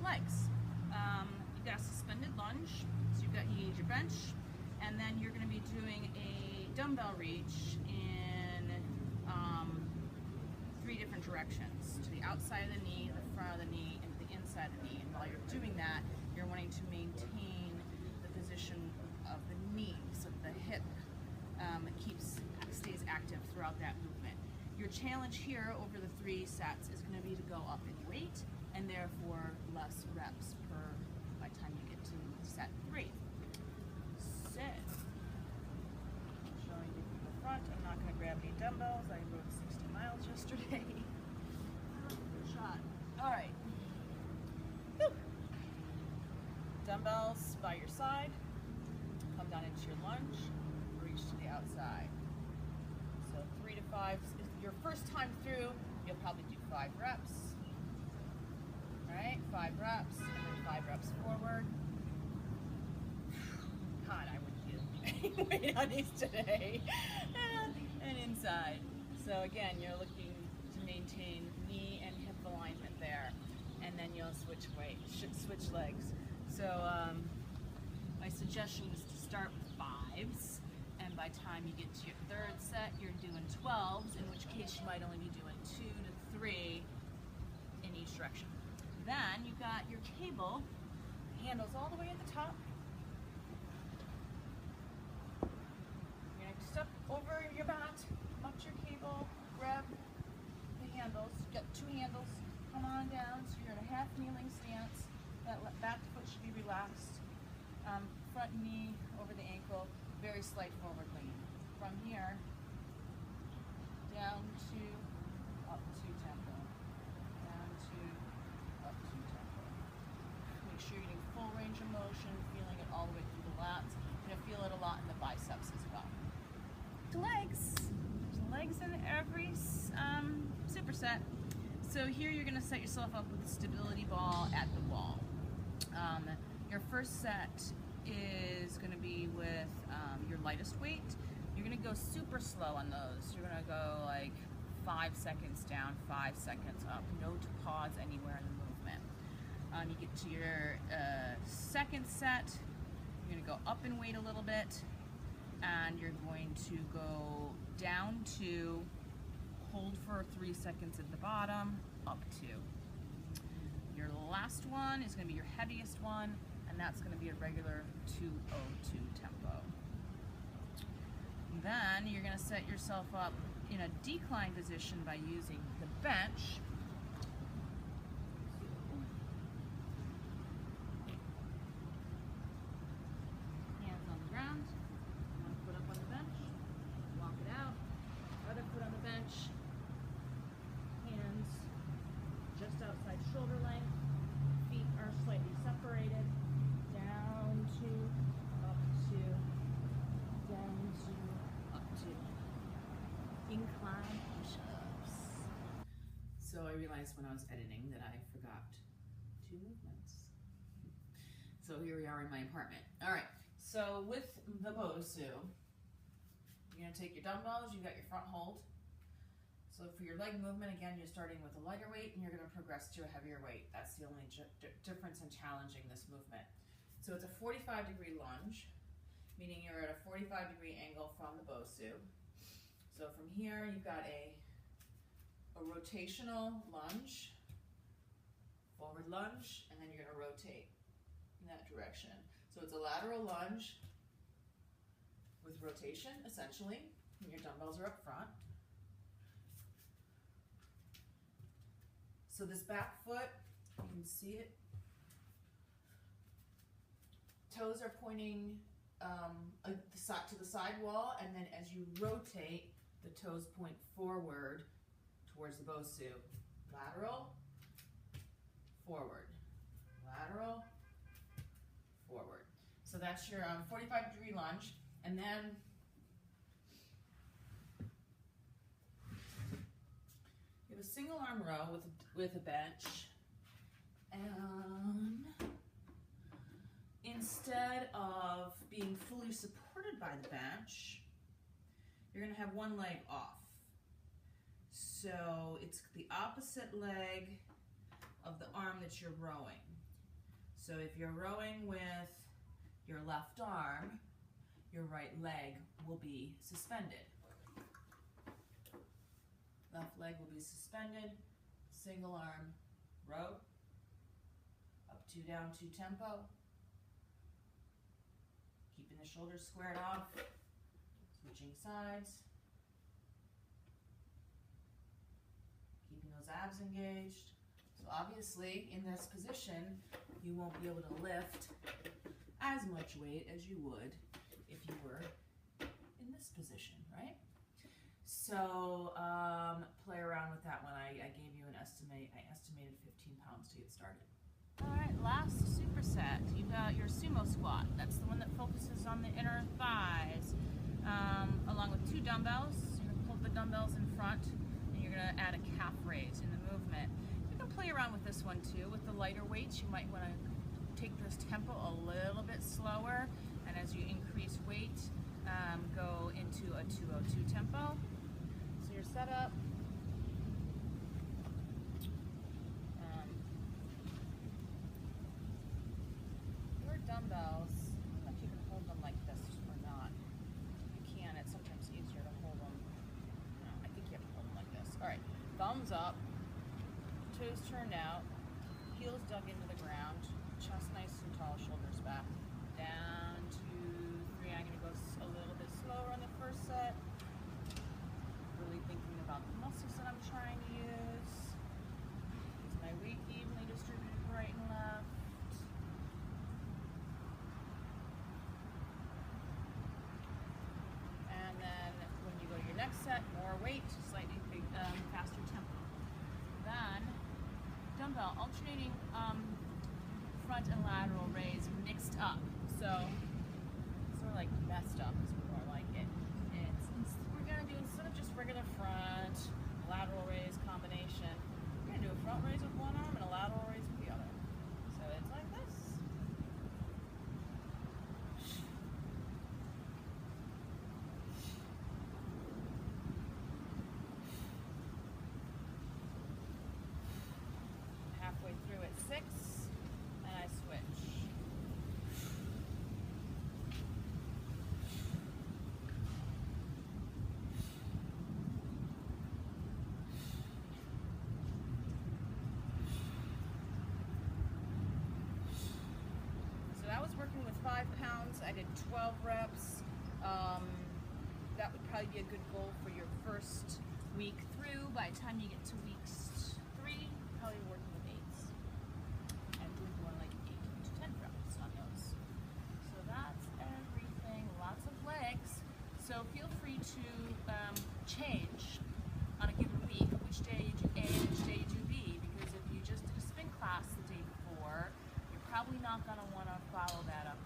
legs. You've got a suspended lunge, so you use your bench, and then you're going to be doing a dumbbell reach in 3 different directions: to the outside of the knee, the front of the knee, and to the inside of the knee. And while you're doing that, you're wanting to maintain the position of the knee so that the hip stays active throughout that movement. Your challenge here over the 3 sets is going to be to go up in weight, and therefore less reps by the time you get to set 3. So, showing you from the front, I'm not going to grab any dumbbells. I rode 60 miles yesterday. Good shot. All right. Whew. Dumbbells by your side. Come down into your lunge. Reach to the outside. So 3 to 5. If your first time through, you'll probably do 5 reps. All right, 5 reps, and then 5 reps forward. God, I wouldn't do any weight on these today. And inside. So again, you're looking to maintain knee and hip alignment there, and then you'll switch legs. So my suggestion is to start with 5s. And by the time you get to your 3rd set, you're doing 12s, in which case you might only be doing 2 to 3 in each direction. Then you've got your cable, handles all the way at the top. You're going to step over your mat, up to your cable, grab the handles. You've got 2 handles, come on down. So you're in a half kneeling stance. That back foot should be relaxed. Front knee over the ankle. Very slight forward lean. From here, down to, up to tempo. Down to, up to tempo. Make sure you're getting full range of motion, feeling it all the way through the lats. You're going to feel it a lot in the biceps as well. To legs. There's legs in every superset. So here you're going to set yourself up with a stability ball at the wall. Your first set is going to be with your lightest weight. You're going to go super slow on those. You're going to go like 5 seconds down, 5 seconds up. No to pause anywhere in the movement. You get to your second set. You're going to go up in weight a little bit, and you're going to go down to, hold for 3 seconds at the bottom, up to. Your last one is going to be your heaviest one, and that's going to be a regular 202 tempo. Then you're going to set yourself up in a decline position by using the bench. Hands on the ground, one foot up on the bench, walk it out, other foot on the bench, hands just outside shoulder length, feet are slightly separated, down to, up to, down to, up to. Incline push-ups. So I realized when I was editing that I forgot 2 movements. So here we are in my apartment. All right, so with the Bosu, you're gonna take your dumbbells, you got your front hold. So for your leg movement, again, you're starting with a lighter weight and you're going to progress to a heavier weight. That's the only difference in challenging this movement. So it's a 45-degree lunge, meaning you're at a 45-degree angle from the Bosu. So from here, you've got a rotational lunge, forward lunge, and then you're going to rotate in that direction. So it's a lateral lunge with rotation, essentially, and your dumbbells are up front. So this back foot, you can see it. Toes are pointing to the side wall, and then as you rotate, the toes point forward towards the Bosu. Lateral, forward, lateral, forward. So that's your 45-degree lunge, and then you have a single arm row with a bench, and instead of being fully supported by the bench, you're going to have one leg off. So it's the opposite leg of the arm that you're rowing. So if you're rowing with your left arm, your right leg will be suspended. Left leg will be suspended, single arm row, up 2, down 2 tempo, keeping the shoulders squared off, switching sides, keeping those abs engaged. So obviously in this position, you won't be able to lift as much weight as you would if you were in this position, right? So play around with that one. I gave you an estimate. I estimated 15 pounds to get started. All right, last superset. You've got your sumo squat. That's the one that focuses on the inner thighs, along with 2 dumbbells. You're gonna pull the dumbbells in front, and you're gonna add a calf raise in the movement. You can play around with this one too. With the lighter weights, you might want to take this tempo a little bit slower, and as you increase weight, go into a 202 tempo. So you're set up. Your dumbbells, I don't know if you can hold them like this or not. You can, it's sometimes easier to hold them. No, I think you have to hold them like this. All right, thumbs up, toes turned out, heels dug into the ground, chest nice and tall, shoulders back. Down, 2, 3. I'm gonna go a little bit slower on the first set. Really thinking about the muscles that I'm trying to use. Is my weight evenly distributed right and left? And then when you go to your next set, more weight, slightly faster tempo. Then dumbbell alternating front and lateral raise mixed up. So sort of like messed up is more like it. We're gonna do, instead of just regular front, lateral raise combination, we're gonna do a front raise with one arm and a lateral raise with the other. So it's like this. Halfway through at 6, and I switch. Working with 5 pounds, I did 12 reps. That would probably be a good goal for your first week through. By the time you get to week 3, probably working with 8s. And doing more like 8 to 10 reps on those. So that's everything, lots of legs. So feel free to change on a given week which day you do A and which day you do B, because if you just did a spin class the day before, you're probably not going to want to follow that up